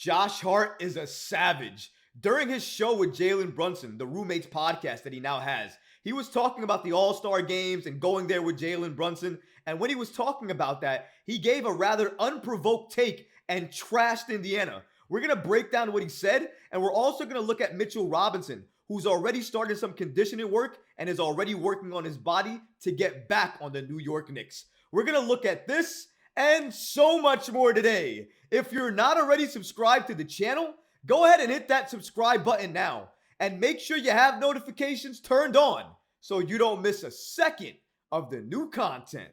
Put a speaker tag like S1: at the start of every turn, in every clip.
S1: Josh Hart is a savage. During his show with Jalen Brunson, the Roommates podcast that he now has, he was talking about the All-Star games and going there with Jalen Brunson. And when he was talking about that, he gave a rather unprovoked take and trashed Indiana. We're going to break down what he said, and we're also going to look at Mitchell Robinson, who's already started some conditioning work and is already working on his body to get back on the New York Knicks. We're going to look at this and so much more today. If you're not already subscribed to the channel, go ahead and hit that subscribe button now. And make sure you have notifications turned on so you don't miss a second of the new content.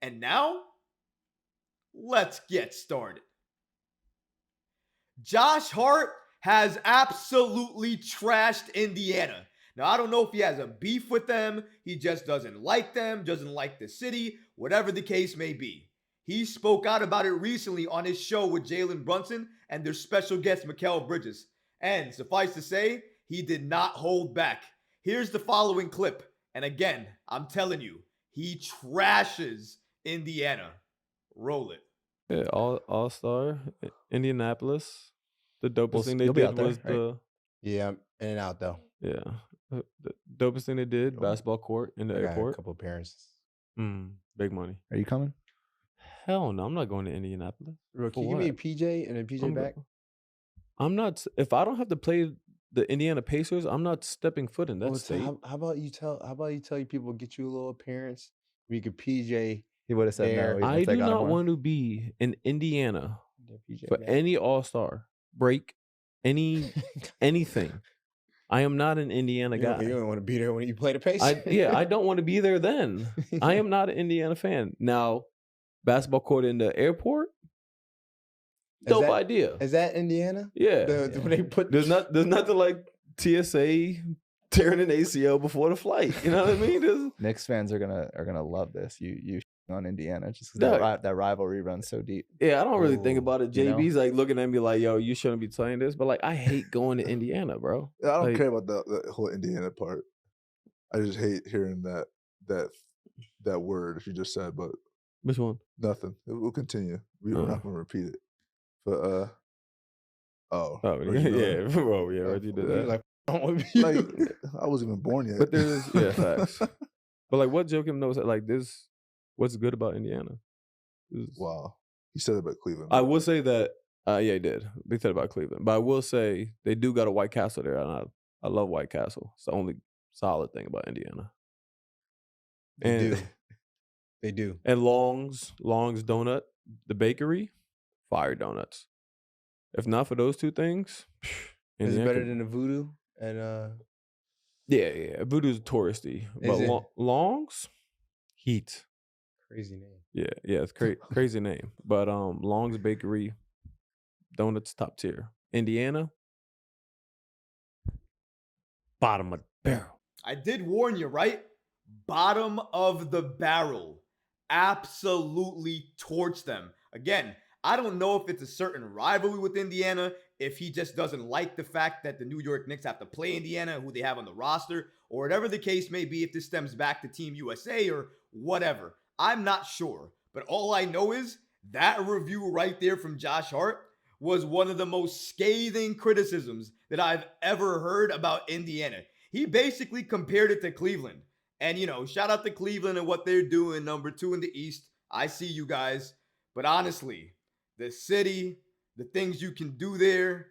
S1: And now, let's get started. Josh Hart has absolutely trashed Indiana. Now, I don't know if he has a beef with them, he just doesn't like them, doesn't like the city, whatever the case may be. He spoke out about it recently on his show with Jalen Brunson and their special guest, Mikal Bridges. And suffice to say, he did not hold back. Here's the following clip. And again, I'm telling you, he trashes Indiana. Roll it.
S2: Yeah, all-star, Indianapolis. The dopest thing they
S3: you'll be
S2: did
S3: out there,
S2: was
S3: right?
S4: Yeah, I'm in and out though.
S2: the dopest thing they did, basketball court in the
S4: I got a
S2: airport.
S4: couple appearances.
S2: Big money.
S3: Are you coming?
S2: Hell no, I'm not going to Indianapolis.
S4: Bro,
S2: For
S4: can you give me a
S2: what?
S4: PJ and a PJ
S2: I'm,
S4: back?
S2: I'm not. If I don't have to play the Indiana Pacers, I'm not stepping foot in that
S4: Well,
S2: state.
S4: how about you tell your people get you a little appearance? We could PJ.
S3: He would have said
S4: There.
S3: no.
S2: I
S3: Even if they
S2: do
S3: got him
S2: not
S3: more.
S2: want to be in Indiana
S4: the PJ
S2: for
S4: back.
S2: any All-Star break, anything. I am not an Indiana
S4: You
S2: guy.
S4: don't want to be there when you play the Pacers.
S2: I don't want to be there then. I am not an Indiana fan. Now, basketball court in the airport, dope idea.
S4: Is that Indiana?
S2: Yeah.
S4: When they put
S2: There's nothing like TSA tearing an ACL before the flight. You know what I mean?
S3: Knicks fans are gonna love this. You on Indiana just
S2: Dog.
S3: because that rivalry runs so deep.
S2: Yeah, I don't really think
S4: Ooh,
S2: about it.
S3: you know?
S2: JB's like looking at me like, yo, you shouldn't be playing this. But like, I hate going to Indiana, bro.
S5: I don't
S2: Like-
S5: care about the whole Indiana part. I just hate hearing that word you just said, but
S2: Which one?
S5: nothing. We'll continue. We're
S2: Oh.
S5: not gonna repeat it. But
S2: Oh,
S5: Reggie
S2: yeah,
S5: Miller.
S2: bro, yeah, Reggie did
S4: He was
S2: that.
S4: like, I don't want to be
S5: like I wasn't even born yet.
S2: But there's facts. But like, what Joakim knows, like this, what's good about Indiana?
S5: Wow, he said it about Cleveland.
S2: I will say that, yeah, he did. They said about Cleveland, but I will say they do got a White Castle there, and I love White Castle. It's the only solid thing about Indiana.
S4: They do.
S2: And Long's Donut, the bakery, fire donuts. If not for those two things,
S4: Is it
S2: Indiana
S4: better
S2: could-
S4: than the Voodoo? And
S2: Yeah. Voodoo's touristy, but
S4: it?
S2: Long's heat.
S4: crazy name.
S2: Yeah, it's crazy name. But Long's Bakery, donuts top tier. Indiana, bottom of the barrel.
S1: I did warn you, right? Bottom of the barrel. Absolutely torch them. Again, I don't know if it's a certain rivalry with Indiana, if he just doesn't like the fact that the New York Knicks have to play Indiana, who they have on the roster, or whatever the case may be, if this stems back to Team USA or whatever. I'm not sure. But all I know is that review right there from Josh Hart was one of the most scathing criticisms that I've ever heard about Indiana. He basically compared it to Cleveland. And, shout out to Cleveland and what they're doing, number 2 in the East. I see you guys. But honestly, the city, the things you can do there,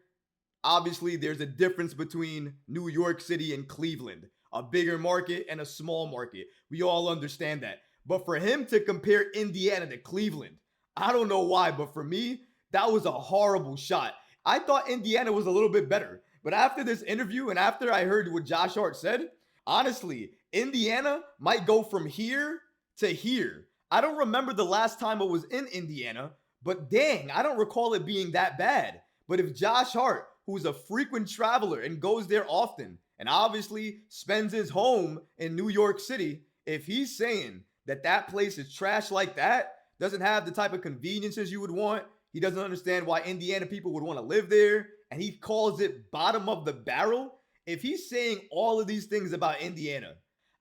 S1: obviously there's a difference between New York City and Cleveland. A bigger market and a small market. We all understand that. But for him to compare Indiana to Cleveland, I don't know why, but for me, that was a horrible shot. I thought Indiana was a little bit better. But after this interview and after I heard what Josh Hart said, honestly, Indiana might go from here to here. I don't remember the last time I was in Indiana, but dang, I don't recall it being that bad. But if Josh Hart, who's a frequent traveler and goes there often, and obviously spends his home in New York City, if he's saying that place is trash like that, doesn't have the type of conveniences you would want, he doesn't understand why Indiana people would want to live there, and he calls it bottom of the barrel, if he's saying all of these things about Indiana,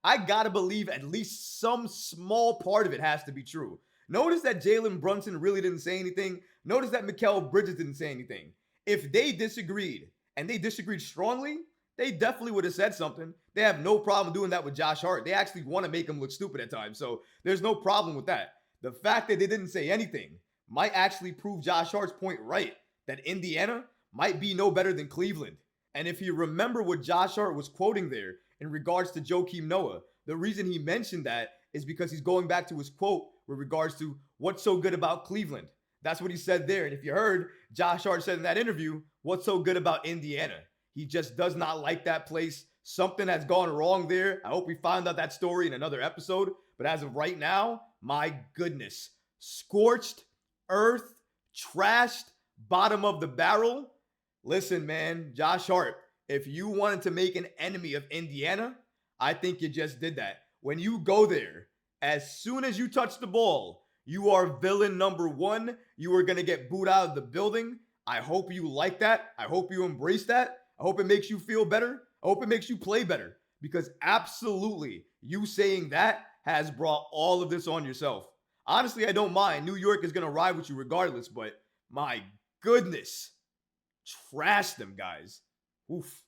S1: I gotta believe at least some small part of it has to be true. Notice that Jalen Brunson really didn't say anything Notice that Mikal Bridges didn't say anything. If they disagreed, and they disagreed strongly, they definitely would have said something. They have no problem doing that with Josh Hart. They actually want to make him look stupid at times, so there's no problem with that. The fact that they didn't say anything might actually prove Josh Hart's point right, that Indiana might be no better than Cleveland. And if you remember what Josh Hart was quoting there in regards to Joakim Noah, the reason he mentioned that is because he's going back to his quote with regards to what's so good about Cleveland. That's what he said there. And if you heard, Josh Hart said in that interview, what's so good about Indiana? He just does not like that place. Something has gone wrong there. I hope we find out that story in another episode. But as of right now, my goodness. Scorched earth, trashed, bottom of the barrel. Listen, man, Josh Hart, if you wanted to make an enemy of Indiana, I think you just did that. When you go there, as soon as you touch the ball, you are villain number one. You are going to get booed out of the building. I hope you like that. I hope you embrace that. I hope it makes you feel better. I hope it makes you play better. Because absolutely, you saying that has brought all of this on yourself. Honestly, I don't mind. New York is going to ride with you regardless. But my goodness. Trash them, guys. Oof.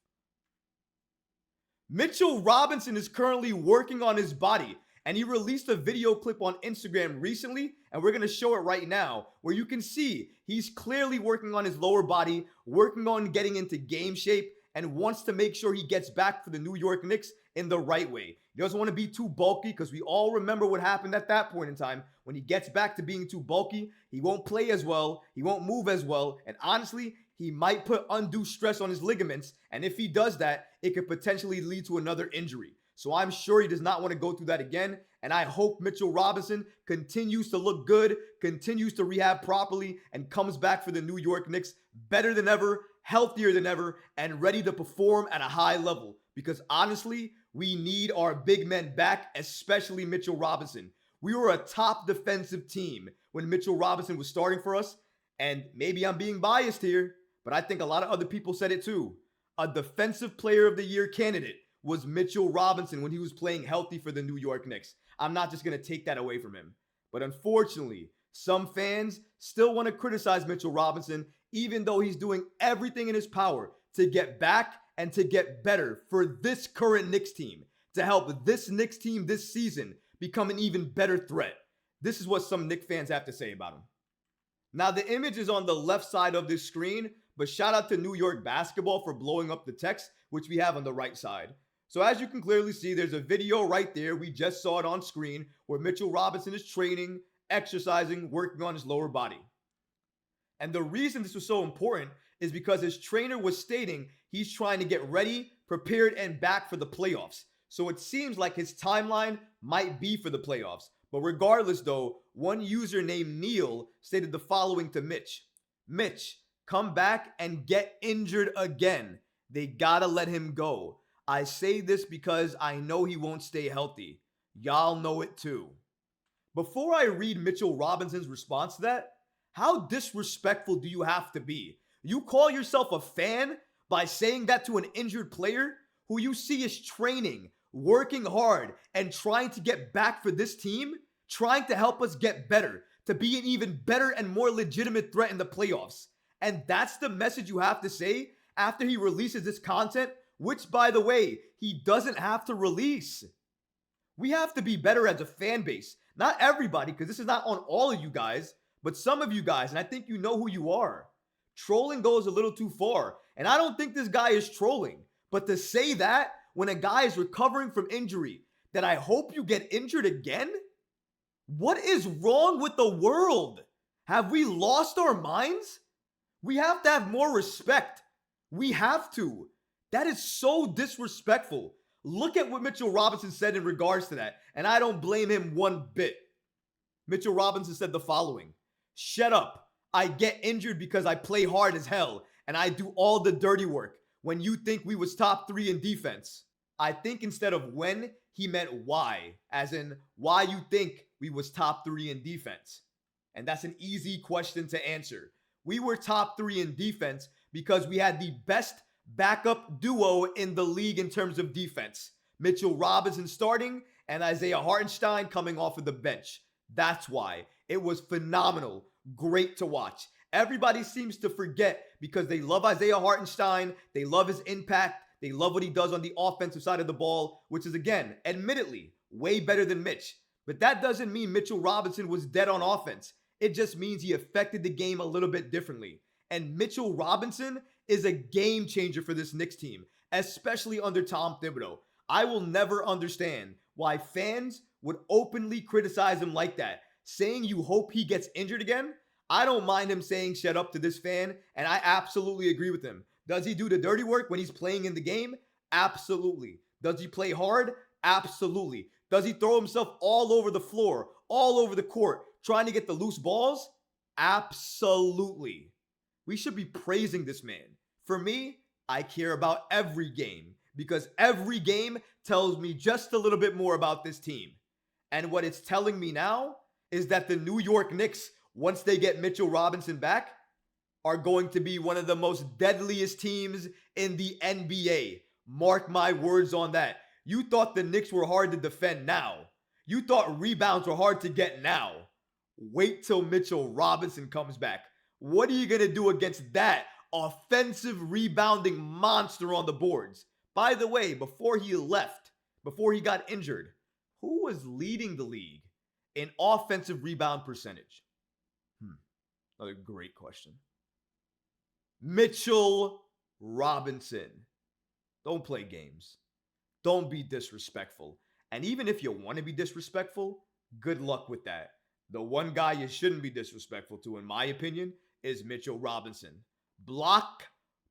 S1: Mitchell Robinson is currently working on his body, and he released a video clip on Instagram recently, and we're going to show it right now, where you can see he's clearly working on his lower body, working on getting into game shape, and wants to make sure he gets back for the New York Knicks in the right way. He doesn't want to be too bulky, because we all remember what happened at that point in time. When he gets back to being too bulky, he won't play as well, he won't move as well, and honestly, he might put undue stress on his ligaments, and if he does that, it could potentially lead to another injury. So I'm sure he does not want to go through that again, and I hope Mitchell Robinson continues to look good, continues to rehab properly, and comes back for the New York Knicks better than ever, healthier than ever, and ready to perform at a high level. Because honestly, we need our big men back, especially Mitchell Robinson. We were a top defensive team when Mitchell Robinson was starting for us, and maybe I'm being biased here, but I think a lot of other people said it too. A defensive player of the year candidate was Mitchell Robinson when he was playing healthy for the New York Knicks. I'm not just going to take that away from him. But unfortunately, some fans still want to criticize Mitchell Robinson, even though he's doing everything in his power to get back and to get better for this current Knicks team, to help this Knicks team this season become an even better threat. This is what some Knicks fans have to say about him. Now, the image is on the left side of this screen, but shout out to New York Basketball for blowing up the text, which we have on the right side. So as you can clearly see, there's a video right there. We just saw it on screen where Mitchell Robinson is training, exercising, working on his lower body. And the reason this was so important is because his trainer was stating he's trying to get ready, prepared, and back for the playoffs. So it seems like his timeline might be for the playoffs. But regardless though, one user named Neil stated the following to Mitch. Mitch, come back and get injured again. They gotta let him go. I say this because I know he won't stay healthy. Y'all know it too. Before I read Mitchell Robinson's response to that, how disrespectful do you have to be? You call yourself a fan by saying that to an injured player who you see is training, working hard, and trying to get back for this team, trying to help us get better, to be an even better and more legitimate threat in the playoffs. And that's the message you have to say after he releases this content, which, by the way, he doesn't have to release. We have to be better as a fan base. Not everybody, because this is not on all of you guys, but some of you guys, and I think you know who you are. Trolling goes a little too far, and I don't think this guy is trolling. But to say that when a guy is recovering from injury, that I hope you get injured again? What is wrong with the world? Have we lost our minds? We have to have more respect. We have to. That is so disrespectful. Look at what Mitchell Robinson said in regards to that, and I don't blame him one bit. Mitchell Robinson said the following. Shut up. I get injured because I play hard as hell, and I do all the dirty work when you think we was top 3 in defense. I think instead of when, he meant why, as in why you think we was top 3 in defense. And that's an easy question to answer. We were top 3 in defense because we had the best backup duo in the league in terms of defense. Mitchell Robinson starting and Isaiah Hartenstein coming off of the bench. That's why. It was phenomenal. Great to watch. Everybody seems to forget because they love Isaiah Hartenstein. They love his impact. They love what he does on the offensive side of the ball, which is, again, admittedly, way better than Mitch. But that doesn't mean Mitchell Robinson was dead on offense. It just means he affected the game a little bit differently. And Mitchell Robinson is a game changer for this Knicks team, especially under Tom Thibodeau. I will never understand why fans would openly criticize him like that, saying you hope he gets injured again. I don't mind him saying shut up to this fan, and I absolutely agree with him. Does he do the dirty work when he's playing in the game? Absolutely. Does he play hard? Absolutely. Does he throw himself all over the floor, all over the court, trying to get the loose balls? Absolutely. We should be praising this man. For me, I care about every game because every game tells me just a little bit more about this team. And what it's telling me now is that the New York Knicks, once they get Mitchell Robinson back, are going to be one of the most deadliest teams in the NBA. Mark my words on that. You thought the Knicks were hard to defend now. You thought rebounds were hard to get now. Wait till Mitchell Robinson comes back. What are you going to do against that offensive rebounding monster on the boards? By the way, before he left, before he got injured, who was leading the league in offensive rebound percentage? Another great question. Mitchell Robinson. Don't play games. Don't be disrespectful. And even if you want to be disrespectful, good luck with that. The one guy you shouldn't be disrespectful to, in my opinion, is Mitchell Robinson. Block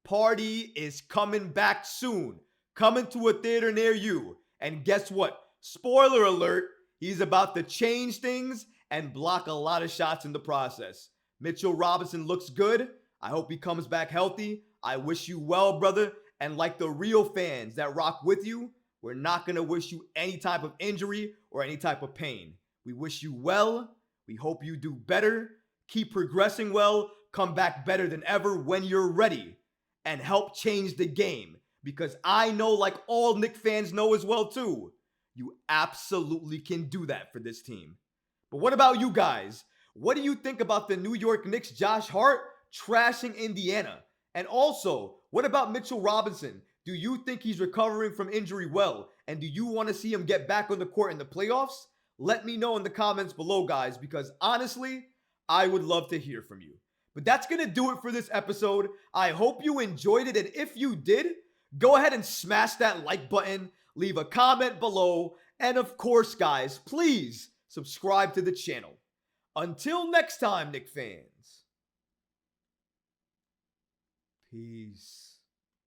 S1: Party is coming back soon. Coming to a theater near you. And guess what? Spoiler alert, he's about to change things and block a lot of shots in the process. Mitchell Robinson looks good. I hope he comes back healthy. I wish you well, brother. And like the real fans that rock with you, we're not going to wish you any type of injury or any type of pain. We wish you well. We hope you do better. Keep progressing well. Come back better than ever when you're ready. And help change the game. Because I know, like all Knicks fans know as well too, you absolutely can do that for this team. But what about you guys? What do you think about the New York Knicks' Josh Hart trashing Indiana? And also, what about Mitchell Robinson? Do you think he's recovering from injury well? And do you want to see him get back on the court in the playoffs? Let me know in the comments below, guys, because honestly, I would love to hear from you. But that's going to do it for this episode. I hope you enjoyed it. And if you did, go ahead and smash that like button, leave a comment below, and of course, guys, please subscribe to the channel. Until next time, Knicks fans. Peace.